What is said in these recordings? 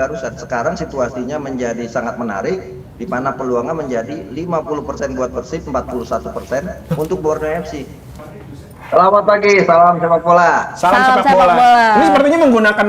baru sekarang situasinya menjadi sangat menarik, di mana peluangnya menjadi 50% buat Persib, 41% untuk Borneo FC. Selamat pagi, salam sepak bola. Salam sepak bola. Ini sepertinya menggunakan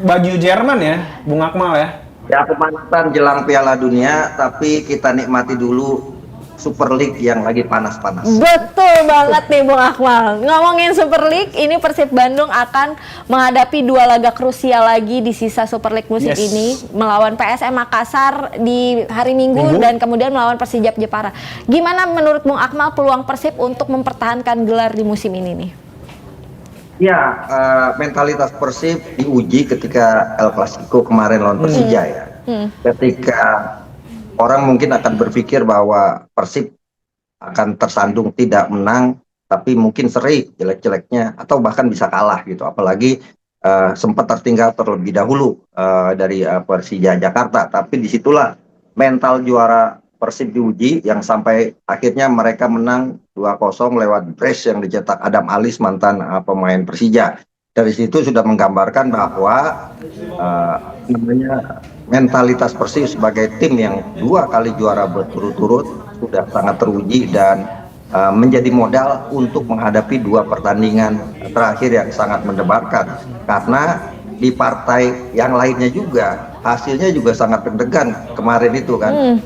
baju Jerman ya, Bung Akmal ya? Ya, pemanasan jelang Piala Dunia, tapi kita nikmati dulu Super League yang lagi panas-panas. Betul banget nih Bung Akmal. Ngomongin Super League, ini Persib Bandung akan menghadapi 2 laga krusial lagi di sisa Super League musim ini, melawan PSM Makassar di hari Minggu dan kemudian melawan Persijap Jepara. Gimana menurut Bung Akmal peluang Persib untuk mempertahankan gelar di musim ini nih? Ya, mentalitas Persib diuji ketika El Clasico kemarin lawan Persija ya. Ketika orang mungkin akan berpikir bahwa Persib akan tersandung tidak menang, tapi mungkin seri jelek-jeleknya atau bahkan bisa kalah gitu. Apalagi sempat tertinggal terlebih dahulu dari Persija Jakarta. Tapi disitulah mental juara Persib diuji, yang sampai akhirnya mereka menang 2-0 lewat brace yang dicetak Adam Alis, mantan pemain Persija. Dari situ sudah menggambarkan bahwa mentalitas Persib sebagai tim yang 2 kali juara berturut-turut sudah sangat teruji dan menjadi modal untuk menghadapi 2 pertandingan terakhir yang sangat mendebarkan. Karena di partai yang lainnya juga hasilnya juga sangat deg-degan kemarin itu kan.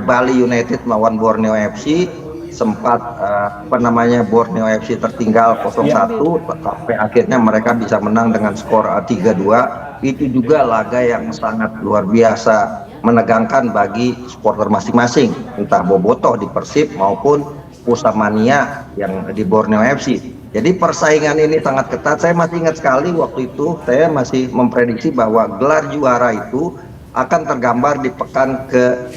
Bali United melawan Borneo FC, sempat Borneo FC tertinggal 0-1 sampai akhirnya mereka bisa menang dengan skor 3-2. Itu juga laga yang sangat luar biasa menegangkan bagi supporter masing-masing, entah bobotoh di Persib maupun Pusamania yang di Borneo FC. Jadi persaingan ini sangat ketat. Saya masih ingat sekali waktu itu saya masih memprediksi bahwa gelar juara itu akan tergambar di pekan ke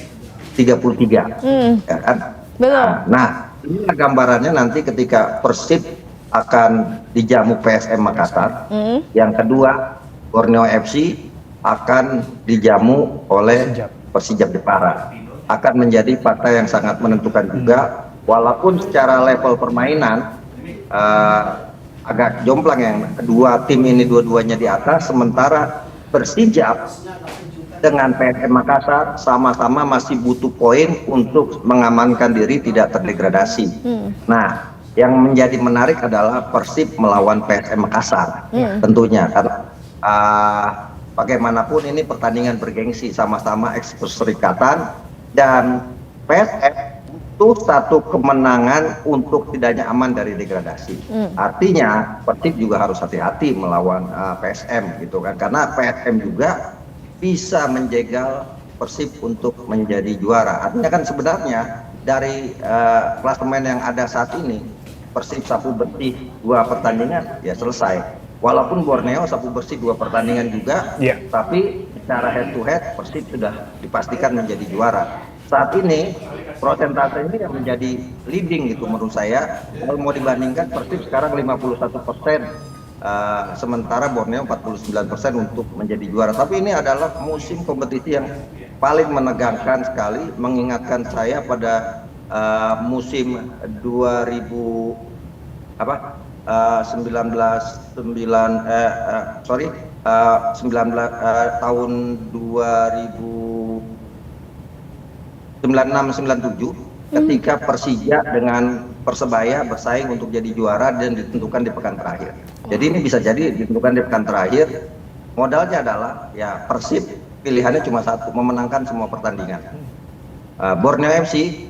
33. Ya kan? Betul. Nah, inilah gambarannya nanti ketika Persib akan dijamu PSM Makassar. Yang kedua, Borneo FC akan dijamu oleh Persijap Jepara. Akan menjadi partai yang sangat menentukan juga, walaupun secara level permainan agak jomplang yang kedua tim ini dua-duanya di atas, sementara Persijap dengan PSM Makassar sama-sama masih butuh poin untuk mengamankan diri tidak terdegradasi. Nah, yang menjadi menarik adalah Persib melawan PSM Makassar tentunya, karena bagaimanapun ini pertandingan bergengsi, sama-sama ex-perserikatan, dan PSM itu satu kemenangan untuk tidaknya aman dari degradasi. Artinya Persib juga harus hati-hati melawan PSM gitu kan, karena PSM juga bisa menjegal Persib untuk menjadi juara. Artinya kan sebenarnya dari klasemen yang ada saat ini, Persib sapu bersih 2 pertandingan ya selesai. Walaupun Borneo sapu bersih 2 pertandingan juga, tapi secara head to head Persib sudah dipastikan menjadi juara. Saat ini persentase ini yang menjadi leading gitu menurut saya. Kalau mau dibandingkan, Persib sekarang 51%, sementara Borneo 49% untuk menjadi juara. Tapi ini adalah musim kompetisi yang paling menegangkan sekali, mengingatkan saya pada musim 96-97 ketika Persija dengan Persebaya bersaing untuk jadi juara dan ditentukan di pekan terakhir. Jadi ini bisa jadi ditentukan di pekan terakhir. Modalnya adalah ya Persib pilihannya cuma satu, memenangkan semua pertandingan. Borneo FC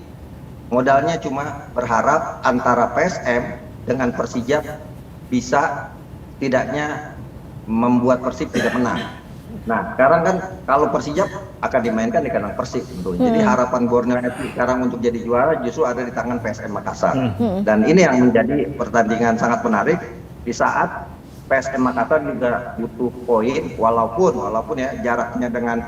modalnya cuma berharap antara PSM dengan Persija bisa tidaknya membuat Persib tidak menang. Nah, sekarang kan kalau Persijap akan dimainkan di kandang Persib tentu. Jadi harapan Borneo FC sekarang untuk jadi juara justru ada di tangan PSM Makassar. Dan ini yang menjadi pertandingan sangat menarik di saat PSM Makassar juga butuh poin, walaupun ya jaraknya dengan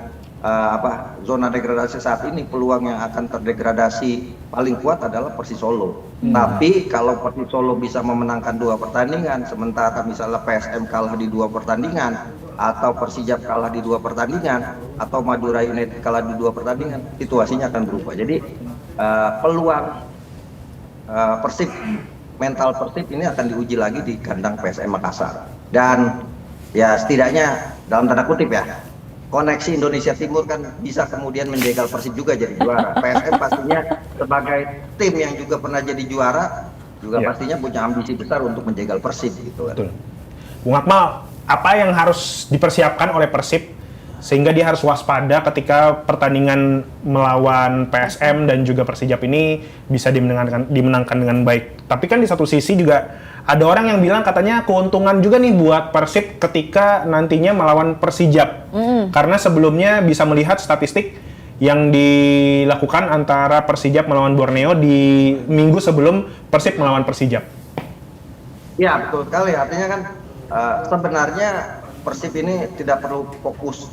zona degradasi saat ini, peluang yang akan terdegradasi paling kuat adalah Persis Solo. Tapi kalau Persis Solo bisa memenangkan 2 pertandingan, sementara misalnya PSM kalah di 2 pertandingan, atau Persijap kalah di 2 pertandingan, atau Madura United kalah di 2 pertandingan, situasinya akan berubah. Jadi peluang Persib, mental Persib ini akan diuji lagi di kandang PSM Makassar. Dan ya setidaknya dalam tanda kutip ya, koneksi Indonesia Timur kan bisa kemudian menjegal Persib juga jadi juara. PSM pastinya sebagai tim yang juga pernah jadi juara juga pastinya punya ambisi besar untuk menjegal Persib gitu kan. Betul. Bung Akmal, apa yang harus dipersiapkan oleh Persib sehingga dia harus waspada ketika pertandingan melawan PSM dan juga Persijap ini bisa dimenangkan dengan baik. Tapi kan di satu sisi juga ada orang yang bilang katanya keuntungan juga nih buat Persib ketika nantinya melawan Persijap. Karena sebelumnya bisa melihat statistik yang dilakukan antara Persijap melawan Borneo di minggu sebelum Persib melawan Persijap. Ya betul sekali, artinya kan sebenarnya Persib ini tidak perlu fokus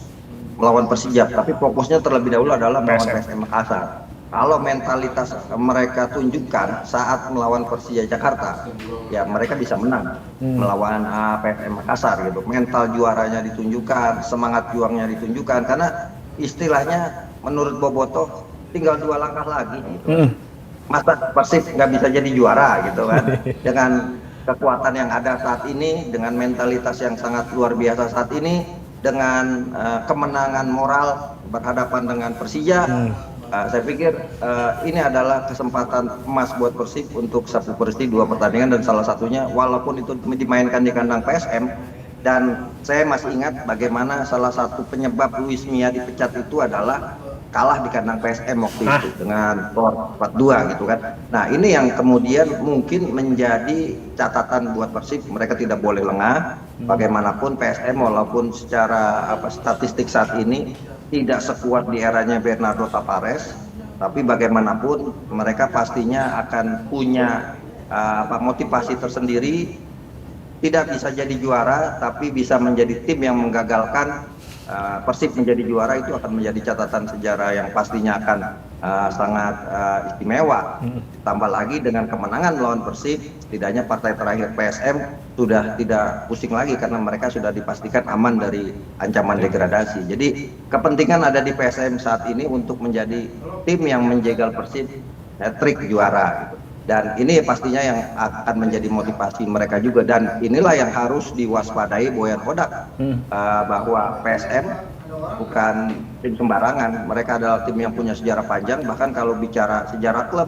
melawan Persijap, tapi fokusnya terlebih dahulu adalah melawan PSM Makassar. Kalau mentalitas mereka tunjukkan saat melawan Persija Jakarta, ya mereka bisa menang melawan PSM Makassar gitu. Mental juaranya ditunjukkan, semangat juangnya ditunjukkan, karena istilahnya menurut Bobotoh tinggal 2 langkah lagi gitu. Masa Persib nggak bisa jadi juara gitu kan? Dengan kekuatan yang ada saat ini, dengan mentalitas yang sangat luar biasa saat ini, dengan kemenangan moral berhadapan dengan Persija, saya pikir ini adalah kesempatan emas buat Persib untuk sapu bersih 2 pertandingan, dan salah satunya walaupun itu dimainkan di kandang PSM, dan saya masih ingat bagaimana salah satu penyebab Luis Mia dipecat itu adalah kalah di kandang PSM waktu itu dengan skor 4-2 gitu kan. Nah ini yang kemudian mungkin menjadi catatan buat Persib, mereka tidak boleh lengah. Bagaimanapun PSM walaupun secara statistik saat ini tidak sekuat di eranya Bernardo Tavares, tapi bagaimanapun mereka pastinya akan punya motivasi tersendiri. Tidak bisa jadi juara, tapi bisa menjadi tim yang menggagalkan Persib menjadi juara. Itu akan menjadi catatan sejarah yang pastinya akan sangat istimewa. Tambah lagi dengan kemenangan melawan Persib, setidaknya partai terakhir PSM sudah tidak pusing lagi karena mereka sudah dipastikan aman dari ancaman degradasi. Jadi kepentingan ada di PSM saat ini untuk menjadi tim yang menjegal Persib hat-trick juara gitu. Dan ini pastinya yang akan menjadi motivasi mereka juga, dan inilah yang harus diwaspadai Boyan Hodak, bahwa PSM bukan tim sembarangan. Mereka adalah tim yang punya sejarah panjang. Bahkan kalau bicara sejarah klub,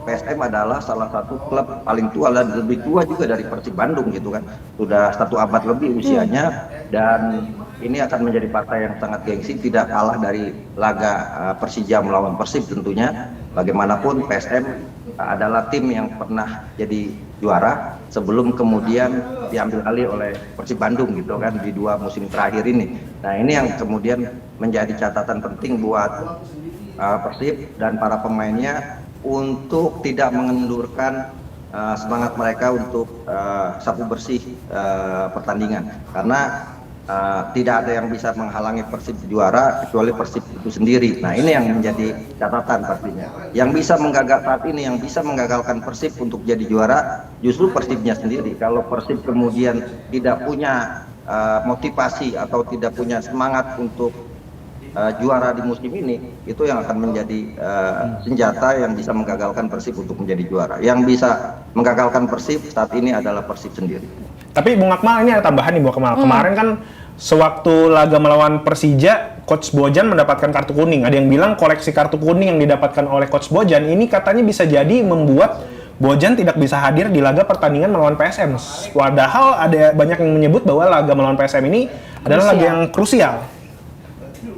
PSM adalah salah satu klub paling tua dan lebih tua juga dari Persib Bandung gitu kan. Sudah 1 abad lebih usianya, dan ini akan menjadi partai yang sangat gengsi, tidak kalah dari laga Persija melawan Persib tentunya. Bagaimanapun PSM adalah tim yang pernah jadi juara sebelum kemudian diambil alih oleh Persib Bandung gitu kan di 2 musim terakhir ini. Nah ini yang kemudian menjadi catatan penting buat Persib dan para pemainnya untuk tidak mengendurkan semangat mereka untuk sapu bersih pertandingan, karena tidak ada yang bisa menghalangi Persib juara kecuali Persib itu sendiri. Nah ini yang menjadi catatan pastinya. Yang bisa saat ini yang bisa menggagalkan Persib untuk jadi juara justru Persibnya sendiri. Kalau Persib kemudian tidak punya motivasi atau tidak punya semangat untuk juara di musim ini, itu yang akan menjadi senjata yang bisa menggagalkan Persib untuk menjadi juara. Yang bisa menggagalkan Persib saat ini adalah Persib sendiri. Tapi Bung Akmal, ini ada tambahan nih Bung Akmal. Kemarin kan sewaktu laga melawan Persija, Coach Bojan mendapatkan kartu kuning. Ada yang bilang koleksi kartu kuning yang didapatkan oleh Coach Bojan ini katanya bisa jadi membuat Bojan tidak bisa hadir di laga pertandingan melawan PSM. Padahal ada banyak yang menyebut bahwa laga melawan PSM ini adalah laga yang krusial.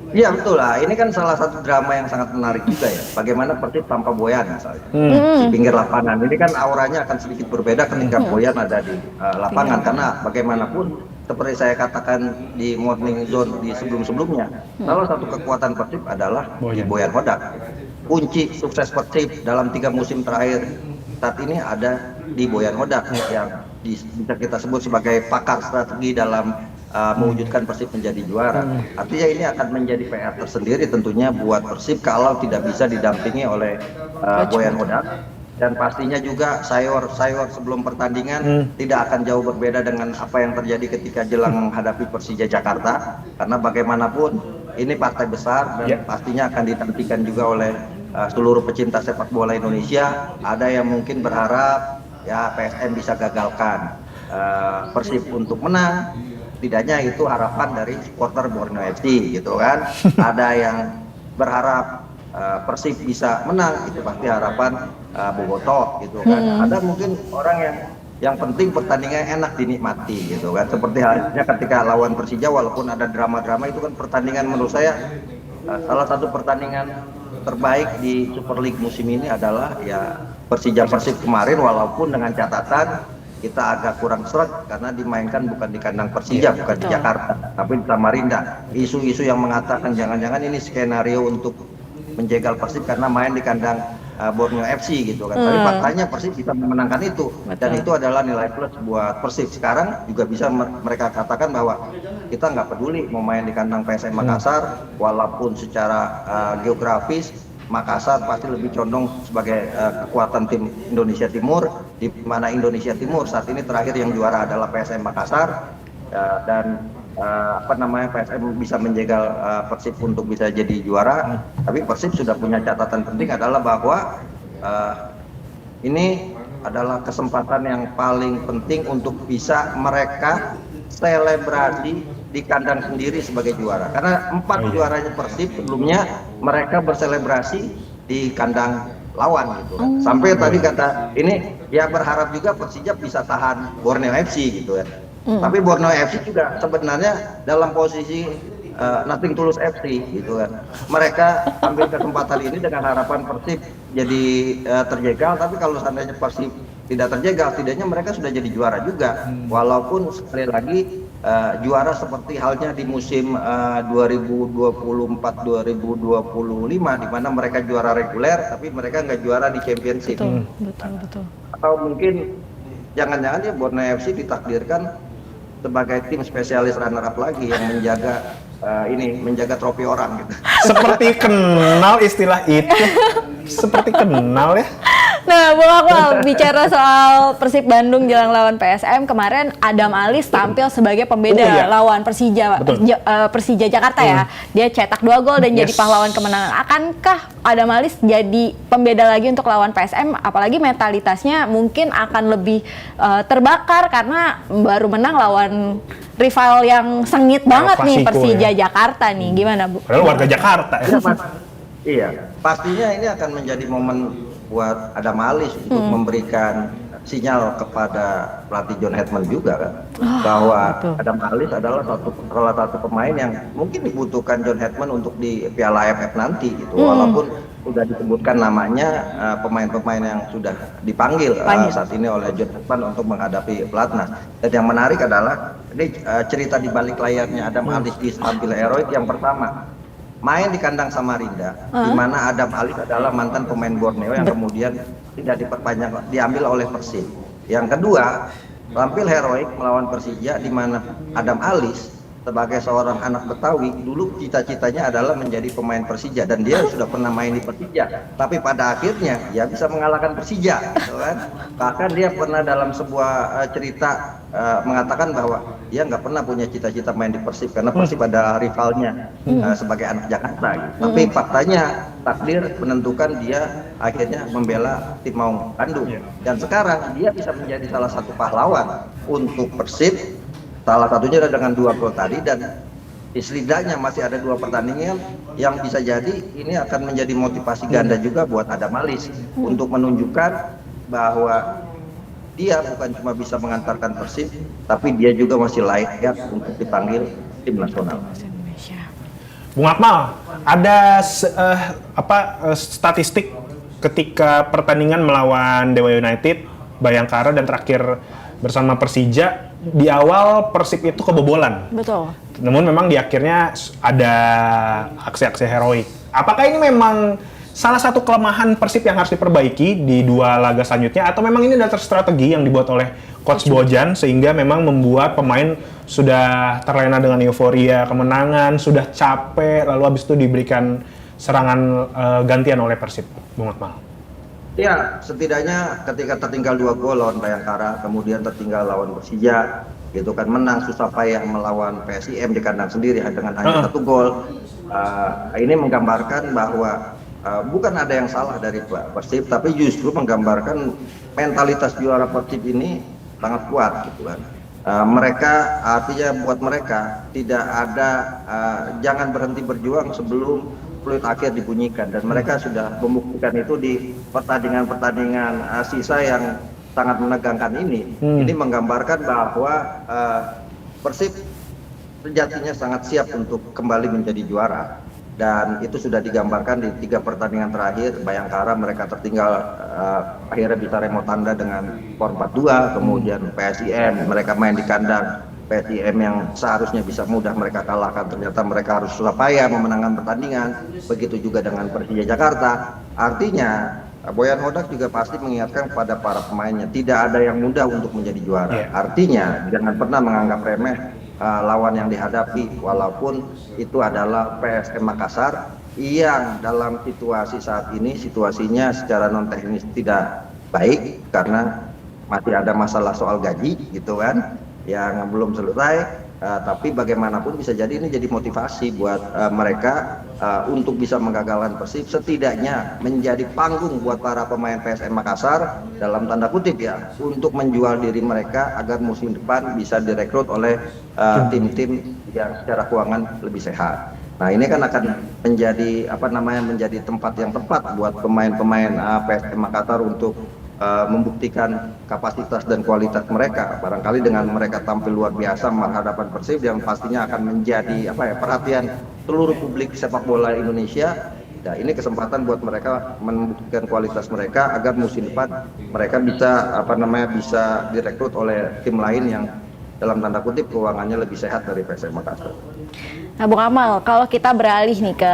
Iya betul lah, ini kan salah satu drama yang sangat menarik juga ya. Bagaimana Persib tanpa Boyan misalnya di pinggir lapangan. Ini kan auranya akan sedikit berbeda ketika Boyan ada di lapangan, karena bagaimanapun seperti saya katakan di Morning Zone di sebelum-sebelumnya, salah satu kekuatan Persib adalah Boyan Hodak. Kunci sukses Persib dalam 3 musim terakhir saat ini ada di Boyan Hodak yang bisa kita sebut sebagai pakar strategi dalam mewujudkan Persib menjadi juara. Artinya ini akan menjadi PR tersendiri tentunya buat Persib kalau tidak bisa didampingi oleh Boyan Hodak. Dan pastinya juga Sayor sebelum pertandingan tidak akan jauh berbeda dengan apa yang terjadi ketika jelang menghadapi Persija Jakarta, karena bagaimanapun ini partai besar dan pastinya akan dinantikan juga oleh seluruh pecinta sepak bola Indonesia. Ada yang mungkin berharap ya PSM bisa gagalkan Persib untuk menang, setidaknya itu harapan dari supporter Borneo FC gitu kan. Ada yang berharap Persib bisa menang, itu pasti harapan Bobotoh gitu kan. Ada mungkin orang yang penting pertandingan enak dinikmati gitu kan. Seperti halnya ketika lawan Persija, walaupun ada drama-drama, itu kan pertandingan menurut saya salah satu pertandingan terbaik di Super League musim ini adalah ya Persija Persib kemarin, walaupun dengan catatan kita agak kurang seret karena dimainkan bukan di kandang Persija, bukan di Jakarta, tapi di Samarinda. Isu-isu yang mengatakan jangan-jangan ini skenario untuk menjegal Persib karena main di kandang Borneo FC gitu kan. Tapi faktanya Persib bisa memenangkan itu. Dan itu adalah nilai plus buat Persib. Sekarang juga bisa mereka katakan bahwa kita nggak peduli mau main di kandang PSM Makassar, walaupun secara geografis Makassar pasti lebih condong sebagai kekuatan tim Indonesia Timur, di mana Indonesia Timur saat ini terakhir yang juara adalah PSM Makassar, dan PSM bisa menjegal Persib untuk bisa jadi juara. Tapi Persib sudah punya catatan penting adalah bahwa ini adalah kesempatan yang paling penting untuk bisa mereka selebrasi di kandang sendiri sebagai juara. Karena 4 juaranya Persib sebelumnya mereka berselebrasi di kandang lawan gitu kan. Sampai tadi kata ini ya berharap juga Persija bisa tahan Borneo FC gitu ya. Tapi Borneo FC juga sebenarnya dalam posisi nothing tulus FC gitu kan. Mereka ambil kesempatan ini dengan harapan Persib jadi terjegal, tapi kalau seandainya Persib tidak terjegal, setidaknya mereka sudah jadi juara juga. Walaupun sekali lagi juara seperti halnya di musim 2024-2025 di mana mereka juara reguler tapi mereka nggak juara di championship. Betul. Atau mungkin jangan-jangan ya Borneo FC ditakdirkan sebagai tim spesialis runner up lagi yang menjaga trofi orang gitu. Seperti kenal istilah itu. Seperti kenal ya. Nah, Bung Akmal, bicara soal Persib Bandung jelang lawan PSM, kemarin Adam Alis tampil sebagai pembeda lawan Persija Jakarta ya. Dia cetak 2 gol dan jadi pahlawan kemenangan. Akankah Adam Alis jadi pembeda lagi untuk lawan PSM? Apalagi mentalitasnya mungkin akan lebih terbakar karena baru menang lawan rival yang sengit banget nih, Persija Jakarta nih. Gimana, Bu? Padahal warga Jakarta ya. Iya, pastinya ini akan menjadi momen buat Adam Alis untuk memberikan sinyal kepada pelatih John Hetman juga kan, bahwa Adam Alis adalah salah satu pemain yang mungkin dibutuhkan John Hetman untuk di Piala AFF nanti gitu. Walaupun sudah disebutkan namanya pemain-pemain yang sudah dipanggil saat ini oleh John Hetman untuk menghadapi pelatnas. Dan yang menarik adalah ini cerita di balik layarnya Adam Alis di tampil heroik. Yang pertama, main di kandang Samarinda, di mana Adam Alis adalah mantan pemain Borneo yang kemudian tidak diperpanjang, diambil oleh Persib. Yang kedua, tampil heroik melawan Persija, di mana Adam Alis sebagai seorang anak Betawi dulu cita-citanya adalah menjadi pemain Persija, dan dia sudah pernah main di Persija. Tapi pada akhirnya dia bisa mengalahkan Persija, gitu kan? Bahkan dia pernah dalam sebuah cerita mengatakan bahwa dia nggak pernah punya cita-cita main di Persib karena Persib adalah rivalnya sebagai anak Jakarta. Gitu. Tapi faktanya takdir menentukan dia akhirnya membela tim Maung Bandung, dan sekarang dia bisa menjadi salah satu pahlawan untuk Persib. Salah satunya dengan 2 gol tadi, dan setidaknya masih ada 2 pertandingan yang bisa jadi ini akan menjadi motivasi ganda juga buat Adam Alis untuk menunjukkan bahwa dia bukan cuma bisa mengantarkan Persib, tapi dia juga masih layak untuk dipanggil tim nasional. Bung Akmal, ada statistik ketika pertandingan melawan Dewa United, Bayangkara, dan terakhir bersama Persija, di awal Persib itu kebobolan. Betul. Namun memang di akhirnya ada aksi-aksi heroik. Apakah ini memang salah satu kelemahan Persib yang harus diperbaiki di 2 laga selanjutnya, atau memang ini dasar strategi yang dibuat oleh Coach Bojan sehingga memang membuat pemain sudah terlena dengan euforia kemenangan, sudah capek, lalu habis itu diberikan serangan gantian oleh Persib, Bung Akmal? Ya, setidaknya ketika tertinggal 2 gol lawan Bayangkara, kemudian tertinggal lawan Persija, gitu kan, menang susah payah melawan PSIM di kandang sendiri dengan hanya 1 gol. Ini menggambarkan bahwa bukan ada yang salah dari Persib, tapi justru menggambarkan mentalitas juara Persib ini sangat kuat, gitu kan. mereka artinya buat mereka tidak ada jangan berhenti berjuang sebelum peluit akhir dibunyikan, dan mereka sudah membuktikan itu di pertandingan-pertandingan sisa yang sangat menegangkan ini. Ini menggambarkan bahwa Persib sejatinya sangat siap untuk kembali menjadi juara, dan itu sudah digambarkan di 3 pertandingan terakhir. Bayangkara mereka tertinggal akhirnya bisa remontanda dengan skor 4-2, kemudian PSIM mereka main di kandang PSIM yang seharusnya bisa mudah mereka kalahkan, ternyata mereka harus susah payah memenangkan pertandingan. Begitu juga dengan Persija Jakarta. Artinya Boyan Hodak juga pasti mengingatkan kepada para pemainnya, tidak ada yang mudah untuk menjadi juara. Artinya jangan pernah menganggap remeh lawan yang dihadapi, walaupun itu adalah PSM Makassar yang dalam situasi saat ini situasinya secara non teknis tidak baik karena masih ada masalah soal gaji gitu kan yang belum selesai. Tapi bagaimanapun bisa jadi ini jadi motivasi buat mereka untuk bisa menggagalkan Persib, setidaknya menjadi panggung buat para pemain PSM Makassar dalam tanda kutip ya, untuk menjual diri mereka agar musim depan bisa direkrut oleh tim-tim yang secara keuangan lebih sehat. Nah, ini kan akan menjadi menjadi tempat yang tepat buat pemain-pemain PSM Makassar untuk membuktikan kapasitas dan kualitas mereka. Barangkali dengan mereka tampil luar biasa menghadapan Persib yang pastinya akan menjadi perhatian seluruh publik sepak bola Indonesia. Nah, ini kesempatan buat mereka membuktikan kualitas mereka agar musim depan mereka bisa bisa direkrut oleh tim lain yang dalam tanda kutip keuangannya lebih sehat dari PSM Makassar. Nah, Bung Akmal, kalau kita beralih nih ke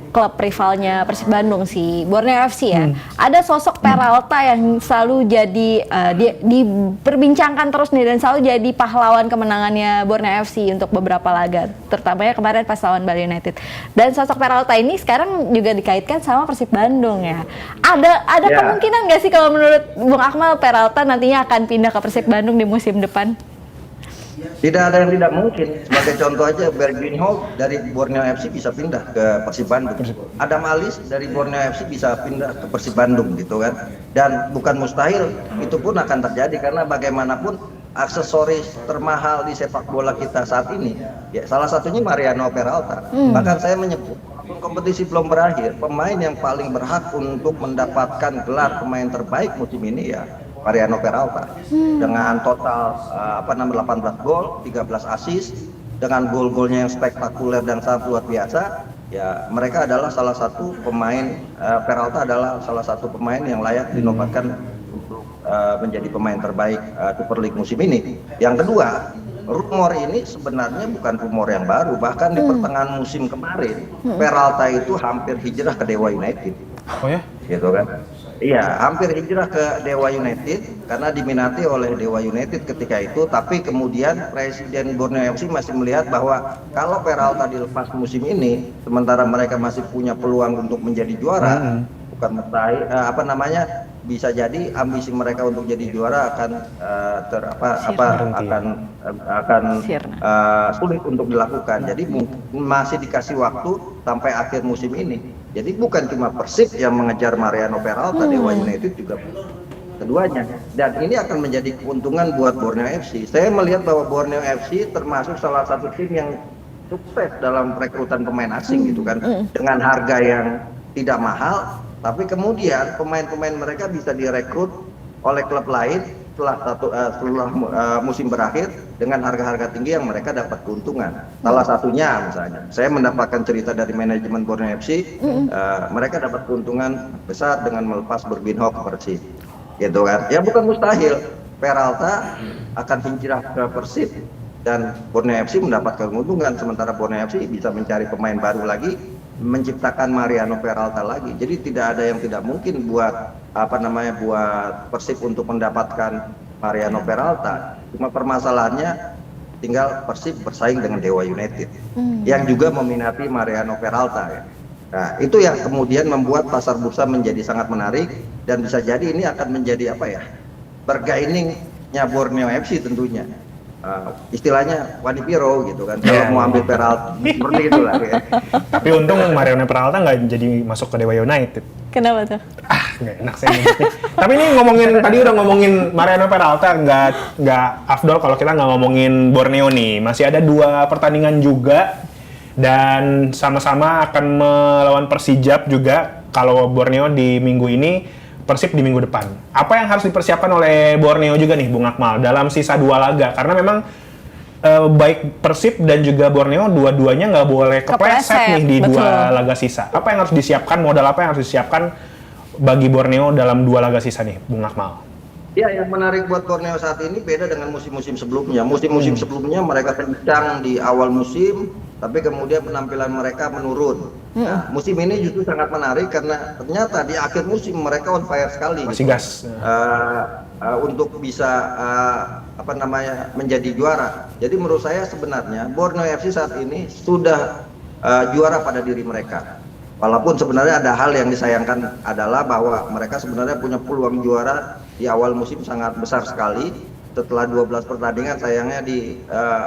klub rivalnya Persib Bandung, si Borneo FC ya, ada sosok Peralta yang selalu jadi diperbincangkan terus nih dan selalu jadi pahlawan kemenangannya Borneo FC untuk beberapa laga, terutamanya kemarin pas lawan Bali United. Dan sosok Peralta ini sekarang juga dikaitkan sama Persib Bandung ya. Ada kemungkinan nggak sih kalau menurut Bung Akmal Peralta nantinya akan pindah ke Persib Bandung di musim depan? Tidak ada yang tidak mungkin. Sebagai contoh aja, Bergwijn dari Borneo FC bisa pindah ke Persib Bandung. Adam Alis dari Borneo FC bisa pindah ke Persib Bandung gitu kan. Dan bukan mustahil, itu pun akan terjadi karena bagaimanapun aksesoris termahal di sepak bola kita saat ini ya salah satunya Mariano Peralta. Bahkan saya menyebut kompetisi belum berakhir, pemain yang paling berhak untuk mendapatkan gelar pemain terbaik musim ini ya Mariano Peralta, dengan total 18 gol, 13 assist, dengan gol-golnya yang spektakuler dan sangat luar biasa. Ya, mereka adalah salah satu pemain, Peralta adalah salah satu pemain yang layak dinobatkan untuk menjadi pemain terbaik Super League musim ini. Yang kedua, rumor ini sebenarnya bukan rumor yang baru, bahkan di pertengahan musim kemarin, Peralta itu hampir hijrah ke Dewa United. Oh ya? Gitu kan? Iya, hampir hijrah ke Dewa United karena diminati oleh Dewa United ketika itu, tapi kemudian Presiden Borneo FC masih melihat bahwa kalau Peralta dilepas musim ini, sementara mereka masih punya peluang untuk menjadi juara, bukan mustahil, bisa jadi ambisi mereka untuk jadi juara akan sulit untuk dilakukan. Jadi masih dikasih waktu sampai akhir musim ini. Jadi bukan cuma Persib yang mengejar Mariano Peralta, Dewa United juga keduanya. Dan ini akan menjadi keuntungan buat Borneo FC. Saya melihat bahwa Borneo FC termasuk salah satu tim yang sukses dalam rekrutan pemain asing gitu kan, dengan harga yang tidak mahal. Tapi kemudian pemain-pemain mereka bisa direkrut oleh klub lain setelah musim berakhir dengan harga-harga tinggi yang mereka dapat keuntungan. Salah satunya misalnya, saya mendapatkan cerita dari manajemen Borneo FC, mereka dapat keuntungan besar dengan melepas Bergwijn ke Persib, gitu kan? Ya bukan mustahil, Peralta akan hijrah ke Persib dan Borneo FC mendapatkan keuntungan, sementara Borneo FC bisa mencari pemain baru lagi, menciptakan Mariano Peralta lagi. Jadi tidak ada yang tidak mungkin buat buat Persib untuk mendapatkan Mariano Peralta. Cuma permasalahannya tinggal Persib bersaing dengan Dewa United yang juga meminati Mariano Peralta ya. Nah, itu yang kemudian membuat pasar bursa menjadi sangat menarik dan bisa jadi ini akan menjadi bargainingnya Borneo FC tentunya. istilahnya Wanipiro gitu kan, kalau mau ambil Peralta seperti itulah ya. Tapi untung Mariano Peralta nggak jadi masuk ke Dewa United. Kenapa tuh? Nggak enak saya nyebutnya. Tapi ini tadi udah ngomongin Mariano Peralta, nggak afdol kalau kita nggak ngomongin Borneo nih. Masih ada 2 pertandingan juga dan sama-sama akan melawan Persijap juga. Kalau Borneo di minggu ini, Persib di minggu depan. Apa yang harus dipersiapkan oleh Borneo juga nih, Bung Akmal, dalam sisa 2 laga? Karena memang baik Persib dan juga Borneo dua-duanya nggak boleh kepleset nih di betul. 2 laga sisa. Apa yang harus disiapkan, modal apa yang harus disiapkan bagi Borneo dalam 2 laga sisa nih, Bung Akmal? Ya, yang menarik buat Borneo saat ini beda dengan musim-musim sebelumnya. Musim-musim sebelumnya mereka kencang di awal musim, tapi kemudian penampilan mereka menurun. Nah, musim ini justru sangat menarik karena ternyata di akhir musim mereka on fire sekali. Masih gas. Untuk bisa menjadi juara. Jadi menurut saya sebenarnya Borneo FC saat ini sudah juara pada diri mereka. Walaupun sebenarnya ada hal yang disayangkan adalah bahwa mereka sebenarnya punya peluang juara di awal musim sangat besar sekali. Setelah 12 pertandingan sayangnya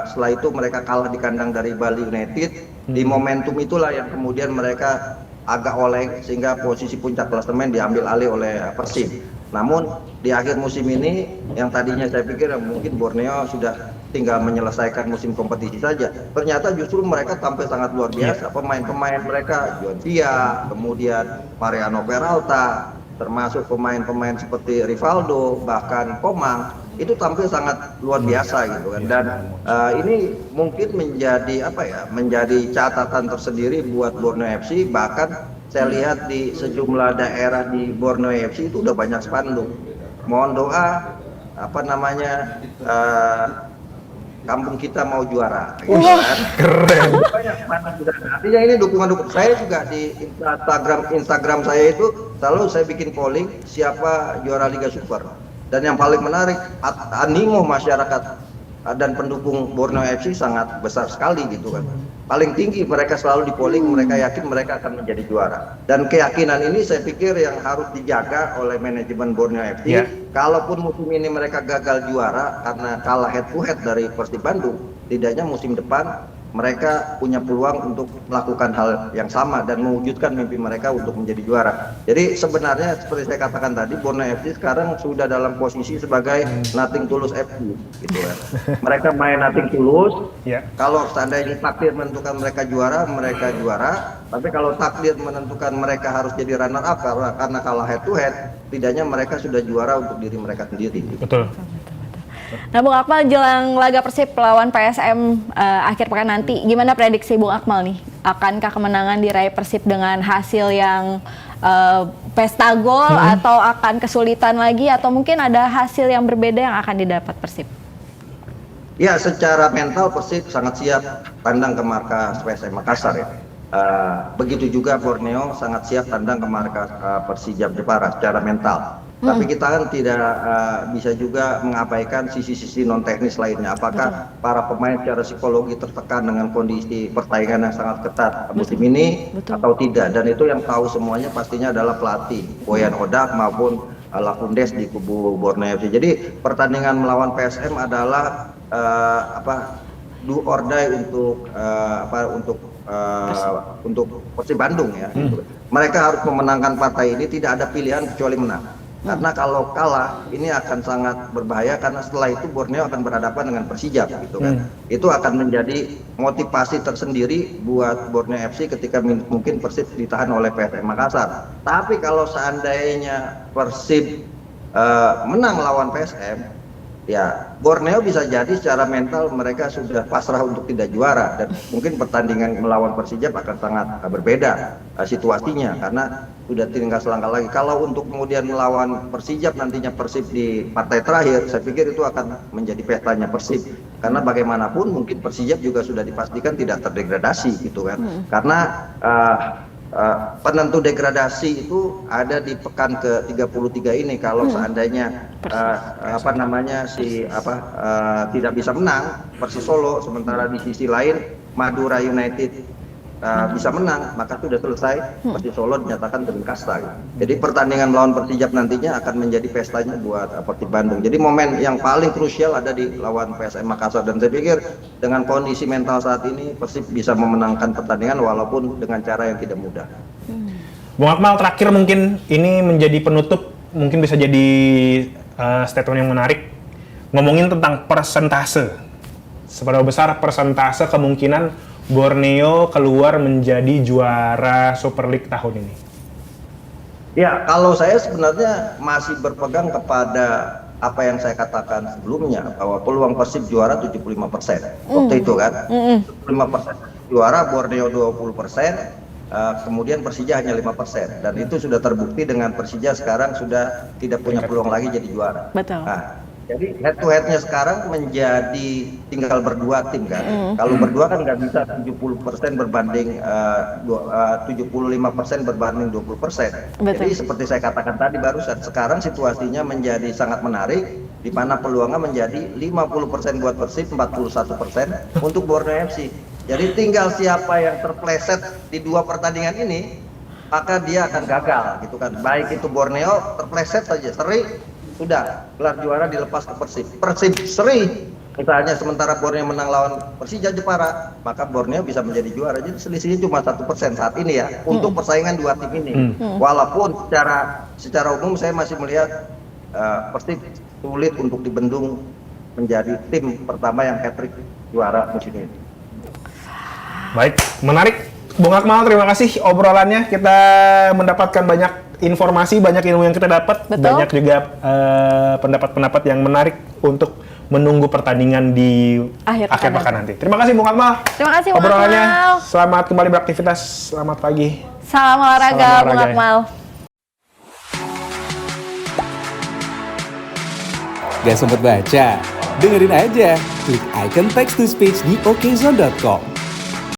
setelah itu mereka kalah di kandang dari Bali United. Di momentum itulah yang kemudian mereka agak oleng sehingga posisi puncak klasemen diambil alih oleh Persib. Namun di akhir musim ini yang tadinya saya pikir mungkin Borneo sudah tinggal menyelesaikan musim kompetisi saja, ternyata justru mereka tampil sangat luar biasa. Pemain-pemain mereka, John Via, kemudian Mariano Peralta, termasuk pemain-pemain seperti Rivaldo, bahkan Komang, itu tampil sangat luar biasa gitu kan. Dan ini mungkin menjadi catatan tersendiri buat Borneo FC. Bahkan saya lihat di sejumlah daerah di Borneo FC itu udah banyak spanduk. Mohon doa kampung kita mau juara. Gitu kan. Keren. Banyak spanduk. Artinya ini dukungan saya juga di Instagram saya itu selalu saya bikin polling siapa juara Liga Super. Dan yang paling menarik, animo masyarakat dan pendukung Borneo FC sangat besar sekali gitu kan. Paling tinggi mereka selalu di polling, mereka yakin mereka akan menjadi juara. Dan keyakinan ini saya pikir yang harus dijaga oleh manajemen Borneo FC. Yeah. Kalaupun musim ini mereka gagal juara karena kalah head to head dari Persib Bandung, tidaknya musim depan mereka punya peluang untuk melakukan hal yang sama dan mewujudkan mimpi mereka untuk menjadi juara. Jadi sebenarnya seperti saya katakan tadi, Borneo FC sekarang sudah dalam posisi sebagai nothing tulus FC, gitu ya. Mereka main nothing tulus. Yeah. Kalau seandainya takdir menentukan mereka juara. Tapi kalau takdir menentukan mereka harus jadi runner up karena kalah head to head, tidaknya mereka sudah juara untuk diri mereka sendiri. Gitu. Betul. Nah, Bung Akmal, jelang laga Persib lawan PSM akhir pekan nanti, gimana prediksi Bung Akmal nih? Akankah kemenangan diraih Persib dengan hasil yang pesta gol atau akan kesulitan lagi atau mungkin ada hasil yang berbeda yang akan didapat Persib? Ya, secara mental Persib sangat siap tandang ke markas PSM Makassar ya. Begitu juga Borneo sangat siap tandang ke markas Persijap Jepara secara mental. Tapi kita kan tidak bisa juga mengabaikan sisi-sisi non teknis lainnya. Apakah para pemain secara psikologi tertekan dengan kondisi persaingan yang sangat ketat musim ini atau tidak? Dan itu yang tahu semuanya pastinya adalah pelatih Boyan Odak maupun Lakundes di kubu Borneo FC. Jadi pertandingan melawan PSM adalah do or die untuk Persib Bandung ya. Mereka harus memenangkan partai ini, tidak ada pilihan kecuali menang. Karena kalau kalah ini akan sangat berbahaya karena setelah itu Borneo akan berhadapan dengan Persijap gitu kan. Itu akan menjadi motivasi tersendiri buat Borneo FC ketika mungkin Persib ditahan oleh PSM Makassar. Tapi kalau seandainya Persib menang melawan PSM, ya Borneo bisa jadi secara mental mereka sudah pasrah untuk tidak juara dan mungkin pertandingan melawan Persijap akan sangat berbeda situasinya karena sudah tinggal selangkah lagi. Kalau untuk kemudian melawan Persijap nantinya Persib di partai terakhir, saya pikir itu akan menjadi pestanya Persib karena bagaimanapun mungkin Persijap juga sudah dipastikan tidak terdegradasi gitu kan. Karena penentu degradasi itu ada di pekan ke-33 ini kalau seandainya tidak bisa menang Persis Solo, sementara di sisi lain Madura United bisa menang, maka sudah selesai. Persib Solo dinyatakan turun kasta. Gitu. Jadi pertandingan melawan Persijap nantinya akan menjadi pestanya buat Persib Bandung. Jadi momen yang paling krusial ada di lawan PSM Makassar, dan saya pikir dengan kondisi mental saat ini Persib bisa memenangkan pertandingan walaupun dengan cara yang tidak mudah. Bung Akmal, terakhir mungkin ini menjadi penutup, mungkin bisa jadi statement yang menarik. Ngomongin tentang persentase. Seberapa besar persentase kemungkinan Borneo keluar menjadi juara Super League tahun ini? Ya, kalau saya sebenarnya masih berpegang kepada apa yang saya katakan sebelumnya, bahwa peluang Persib juara 75%. Waktu itu kan, 75% juara, Borneo 20%, kemudian Persija hanya 5%. Dan itu sudah terbukti dengan Persija sekarang sudah tidak punya peluang lagi jadi juara. Betul. Nah, jadi head to headnya sekarang menjadi tinggal berdua tim kan. Kalau berdua kan nggak bisa 70% berbanding 75% berbanding 20%. Jadi seperti saya katakan tadi barusan, sekarang situasinya menjadi sangat menarik, di mana peluangnya menjadi 50% buat Persib, 41% untuk Borneo FC. Jadi tinggal siapa yang terpleset di dua pertandingan ini, maka dia akan gagal gitu kan. Baik itu Borneo terpleset saja, seri, sudah gelar juara dilepas ke Persib. Persib seri misalnya, sementara Borneo menang lawan Persija Jepara, maka Borneo bisa menjadi juara. Jadi selisihnya cuma 1% saat ini ya untuk persaingan dua tim ini. Walaupun secara umum saya masih melihat Persib sulit untuk dibendung menjadi tim pertama yang hat-trick juara musim ini. Baik, menarik. Bung Akmal, terima kasih obrolannya. Kita mendapatkan banyak informasi, banyak ilmu yang kita dapat. Betul. Banyak juga pendapat-pendapat yang menarik untuk menunggu pertandingan di akhir pekan nanti. Terima kasih Bung Akmal. Terima kasih Bung obrolannya. Akmal. Selamat kembali beraktivitas. Selamat pagi. Salam olahraga Bung Akmal. Gak sempet baca? Dengerin aja. Klik icon text to speech di okezone.com.